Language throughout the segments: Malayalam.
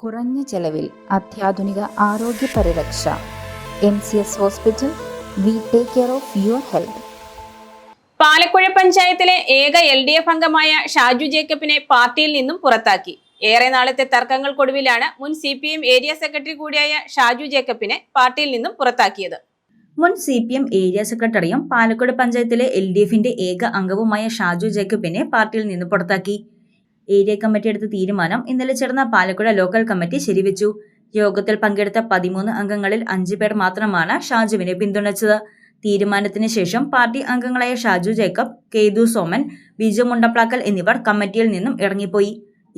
കുറഞ്ഞ ചെലവിൽ അത്യാധുനിക ആരോഗ്യ പരിരക്ഷ. MCS hospital. We take care of your health. Palakuzha പഞ്ചായത്തിലെ ഏക LDF അംഗമായ ഷാജു ജേക്കബിനെ പാർട്ടിയിൽ നിന്നും പുറത്താക്കി. ഏറെ നാളത്തെ തർക്കങ്ങൾക്കൊടുവിലാണ് മുൻ CPM ഏരിയ സെക്രട്ടറി കൂടിയായ ഷാജു ജേക്കബിനെ പാർട്ടിയിൽ നിന്നും പുറത്താക്കിയത്. മുൻ CPM ഏരിയ സെക്രട്ടറിയും പാലക്കുഴ പഞ്ചായത്തിലെ LDFന്റെ ഏക അംഗവുമായ ഷാജു ജേക്കബിനെ പാർട്ടിയിൽ നിന്ന് പുറത്താക്കി. ഏരിയ കമ്മിറ്റി എടുത്ത തീരുമാനം ഇന്നലെ ചേർന്ന പാലക്കുഴ ലോക്കൽ കമ്മിറ്റി ശരിവെച്ചു. യോഗത്തിൽ പങ്കെടുത്ത 13 അംഗങ്ങളിൽ 5 പേർ മാത്രമാണ് ഷാജുവിനെ പിന്തുണച്ചത്. തീരുമാനത്തിന് ശേഷം പാർട്ടി അംഗങ്ങളായ ഷാജു ജേക്കബ്, കേതു സോമൻ, ബിജു മുണ്ടപ്ലാക്കൽ എന്നിവർ കമ്മിറ്റിയിൽ നിന്നും ഇറങ്ങിപ്പോയി.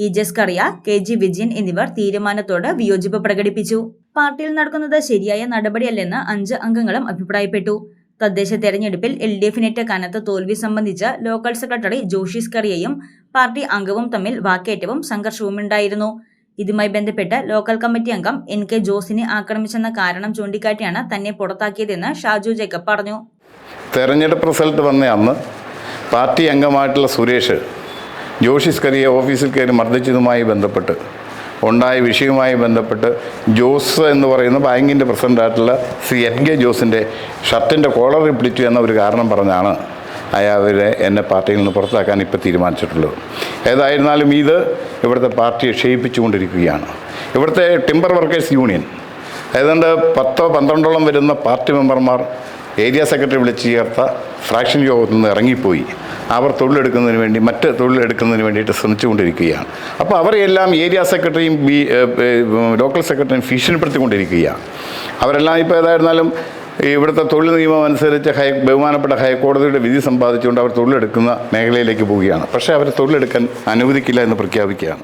EJ സ്കറിയ, KG വിജയൻ എന്നിവർ തീരുമാനത്തോട് വിയോജിപ്പ് പ്രകടിപ്പിച്ചു. പാർട്ടിയിൽ നടക്കുന്നത് ശരിയായ നടപടിയല്ലെന്ന് 5 അംഗങ്ങളും അഭിപ്രായപ്പെട്ടു. തദ്ദേശ തെരഞ്ഞെടുപ്പിൽ LDFനേറ്റ കനത്ത തോൽവി സംബന്ധിച്ച് ലോക്കൽ സെക്രട്ടറി ജോഷി സ്കറിയയും പാർട്ടി അംഗവും തമ്മിൽ വാക്കേറ്റവും സംഘർഷവുമുണ്ടായിരുന്നു. ഇതുമായി ബന്ധപ്പെട്ട് ലോക്കൽ കമ്മിറ്റി അംഗം NK ജോസിനെ ആക്രമിച്ചെന്ന കാരണം ചൂണ്ടിക്കാട്ടിയാണ് തന്നെ പുറത്താക്കിയതെന്ന് ഷാജു ജേക്കബ് പറഞ്ഞു. തെരഞ്ഞെടുപ്പ് റിസൾട്ട് വന്ന അന്ന് പാർട്ടി അംഗമായിട്ടുള്ള സുരേഷ് ജോഷി സ്കറിയെ ഓഫീസിൽ കയറി മർദ്ദിച്ചതുമായി ബന്ധപ്പെട്ട് ഉണ്ടായ വിഷയവുമായി ബന്ധപ്പെട്ട് ജോസ് എന്ന് പറയുന്ന ബാങ്കിൻ്റെ പ്രസിഡൻ്റായിട്ടുള്ള ശ്രീ NK ജോസിൻ്റെ ഷർട്ടിൻ്റെ കോളറിൽ പിടിച്ചു എന്ന ഒരു കാരണം പറഞ്ഞാണ് അവരെ എന്നെ പാർട്ടിയിൽ നിന്ന് പുറത്താക്കാൻ ഇപ്പോൾ തീരുമാനിച്ചിട്ടുള്ളത്. ഏതായിരുന്നാലും ഇത് ഇവിടുത്തെ പാർട്ടിയെ ക്ഷയിപ്പിച്ചുകൊണ്ടിരിക്കുകയാണ്. ഇവിടുത്തെ ടിമ്പർ വർക്കേഴ്സ് യൂണിയൻ ഏതാണ്ട് 10-12 വരുന്ന പാർട്ടി മെമ്പർമാർ ഏരിയ സെക്രട്ടറി വിളിച്ചു ചേർത്ത ഫ്രാക്ഷൻ യോഗത്തിൽ നിന്ന് ഇറങ്ങിപ്പോയി. അവർ തൊഴിലെടുക്കുന്നതിന് വേണ്ടി മറ്റ് തൊഴിലെടുക്കുന്നതിന് വേണ്ടിയിട്ട് ശ്രമിച്ചുകൊണ്ടിരിക്കുകയാണ്. അപ്പോൾ അവരെല്ലാം ഏരിയ സെക്രട്ടറിയും ലോക്കൽ സെക്രട്ടറിയും ഭീഷണിപ്പെടുത്തിക്കൊണ്ടിരിക്കുകയാണ്. അവരെല്ലാം ഇപ്പോൾ ഏതായിരുന്നാലും ഇവിടുത്തെ തൊഴിൽ നിയമം അനുസരിച്ച് ബഹുമാനപ്പെട്ട ഹൈക്കോടതിയുടെ വിധി സമ്പാദിച്ചുകൊണ്ട് അവർ തൊഴിലെടുക്കുന്ന മേഖലയിലേക്ക് പോവുകയാണ്. പക്ഷേ അവരെ തൊഴിലെടുക്കാൻ അനുവദിക്കില്ല എന്ന് പ്രഖ്യാപിക്കുകയാണ്.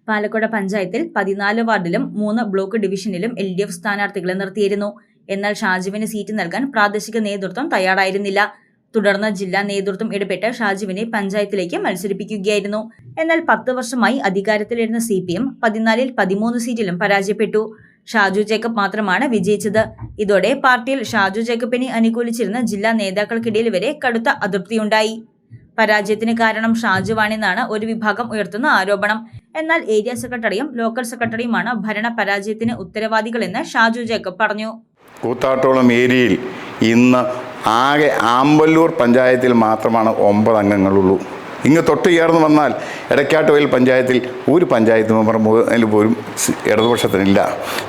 പാലക്കുഴ പഞ്ചായത്തിൽ 14 വാർഡിലും 3 ബ്ലോക്ക് ഡിവിഷനിലും LDF സ്ഥാനാർത്ഥികളെ നിർത്തിയിരുന്നു. എന്നാൽ ഷാജുവിന് സീറ്റ് നൽകാൻ പ്രാദേശിക നേതൃത്വം തയ്യാറായിരുന്നില്ല. തുടർന്ന് ജില്ലാ നേതൃത്വം ഇടപെട്ട് ഷാജുവിനെ പഞ്ചായത്തിലേക്ക് മത്സരിപ്പിക്കുകയായിരുന്നു. എന്നാൽ 10 വർഷമായി അധികാരത്തിലിരുന്ന CPM 14-ൽ 13 സീറ്റിലും പരാജയപ്പെട്ടു. ഷാജു ജേക്കബ് മാത്രമാണ് വിജയിച്ചത്. ഇതോടെ പാർട്ടിയിൽ ഷാജു ജേക്കബിനെ അനുകൂലിച്ചിരുന്ന ജില്ലാ നേതാക്കൾക്കിടയിൽ വരെ കടുത്ത അതൃപ്തിയുണ്ടായി. പരാജയത്തിന് കാരണം ഷാജുവാണെന്നാണ് ഒരു വിഭാഗം ഉയർത്തുന്ന ആരോപണം. എന്നാൽ ഏരിയ സെക്രട്ടറിയും ലോക്കൽ സെക്രട്ടറിയുമാണ് ഭരണ പരാജയത്തിന് ഉത്തരവാദികളെന്ന് ഷാജു ജേക്കബ് പറഞ്ഞു. കൂത്താട്ടോളം ഏരിയയിൽ ഇന്ന് ആകെ ആമ്പല്ലൂർ പഞ്ചായത്തിൽ മാത്രമാണ് 9 അംഗങ്ങളുള്ളൂ. ഇങ്ങ് തൊട്ട് ചേർന്ന് വന്നാൽ എടക്കാട്ടുവയൽ പഞ്ചായത്തിൽ ഒരു പഞ്ചായത്ത് മെമ്പർ പോലും ഇടതുപക്ഷത്തിനില്ല.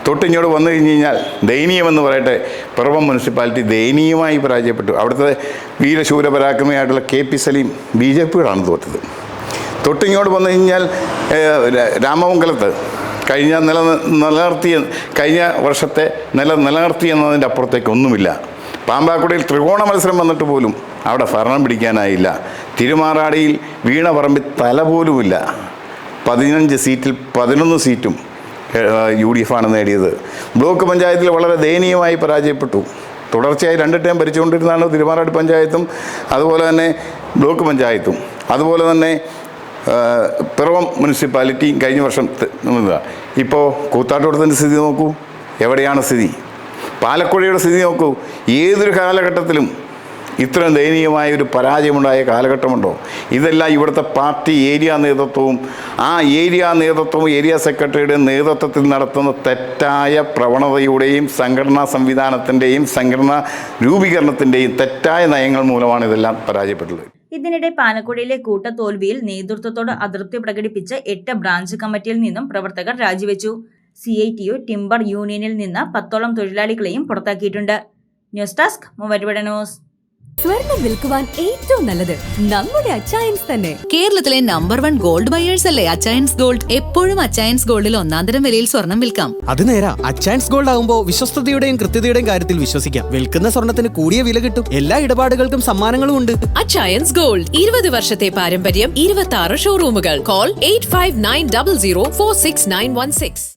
തൊട്ടിങ്ങോട്ട് വന്നു കഴിഞ്ഞ് കഴിഞ്ഞാൽ ദയനീയമെന്ന് പറയട്ടെ, പിറവം മുനിസിപ്പാലിറ്റി ദയനീയമായി പരാജയപ്പെട്ടു. അവിടുത്തെ വീരശൂരപരാക്രമിയായിട്ടുള്ള KP സലീം BJPയോടാണ് തോറ്റത്. തൊട്ടിങ്ങോട്ട് വന്നു കഴിഞ്ഞാൽ രാമമംഗലത്ത് കഴിഞ്ഞ വർഷത്തെ നിലനിർത്തിയെന്നതിൻ്റെ അപ്പുറത്തേക്ക് ഒന്നുമില്ല. പാമ്പാക്കുടിയിൽ ത്രികോണ മത്സരം വന്നിട്ട് പോലും അവിടെ ഭരണം പിടിക്കാനായില്ല. തിരുമാറാടിയിൽ വീണപറമ്പിൽ തല പോലുമില്ല. 15 സീറ്റിൽ 11 സീറ്റും UDF ആണ് നേടിയത്. ബ്ലോക്ക് പഞ്ചായത്തിൽ വളരെ ദയനീയമായി പരാജയപ്പെട്ടു. തുടർച്ചയായി 2 ടേം ഭരിച്ചുകൊണ്ടിരുന്നതാണ് തിരുമാറാടി പഞ്ചായത്തും അതുപോലെ തന്നെ ബ്ലോക്ക് പഞ്ചായത്തും. അതുപോലെ തന്നെ പിറവം മുനിസിപ്പാലിറ്റിയും കഴിഞ്ഞ വർഷം. ഇപ്പോൾ കൂത്താട്ടോടത്തിൻ്റെ സ്ഥിതി നോക്കൂ, എവിടെയാണ് സ്ഥിതി? പാലക്കുഴയുടെ സ്ഥിതി നോക്കൂ. ഏതൊരു കാലഘട്ടത്തിലും ഇത്രയും ദയനീയമായ ഒരു പരാജയമുണ്ടായ കാലഘട്ടമുണ്ടോ? ഇതെല്ലാം ഇവിടുത്തെ പാർട്ടി ഏരിയ നേതൃത്വവും ഏരിയ സെക്രട്ടറിയുടെ നേതൃത്വത്തിൽ നടത്തുന്ന തെറ്റായ പ്രവണതയുടെയും സംഘടനാ സംവിധാനത്തിൻ്റെയും സംഘടനാ രൂപീകരണത്തിൻ്റെയും തെറ്റായ നയങ്ങൾ മൂലമാണ് ഇതെല്ലാം പരാജയപ്പെട്ടുള്ളത്. ഇതിനിടെ പാലക്കുഴയിലെ കൂട്ടത്തോൽവിയിൽ നേതൃത്വത്തോട് അതൃപ്തി പ്രകടിപ്പിച്ച് 8 ബ്രാഞ്ച് കമ്മിറ്റിയിൽ നിന്നും പ്രവർത്തകർ രാജിവെച്ചു. CITU ടിമ്പർ യൂണിയനിൽ നിന്ന് 10ഓളം തൊഴിലാളികളെയും പുറത്താക്കിയിട്ടുണ്ട്. News desk Muvattupuzha news. സ്വർണം വിൽക്കുവാൻ ഏറ്റവും നല്ലത് നമ്മുടെ അച്ചയൻസ് തന്നെ. കേരളത്തിലെ നമ്പർ 1 ഗോൾഡ് ബയേഴ്സ് അല്ലേ അച്ചയൻസ് ഗോൾഡ്. എപ്പോഴും അച്ചയൻസ് ഗോൾഡിൽ 1-ാം വിലയിൽ സ്വർണം വിൽക്കാം. അത് നേരാ. അച്ചയൻസ് ഗോൾഡ് ആകുമ്പോ വിശ്വസ്തയുടെയും കൃത്യതയുടെയും കാര്യത്തിൽ വിശ്വസിക്കാം. വിൽക്കുന്ന സ്വർണത്തിന് കൂടിയ വില കിട്ടും. എല്ലാ ഇടപാടുകൾക്കും സമ്മാനങ്ങളും ഉണ്ട്. അച്ചയൻസ് ഗോൾഡ് 20 വർഷത്തെ പാരമ്പര്യം, 26 ഷോറൂമുകൾ. കോൾ 8590046916.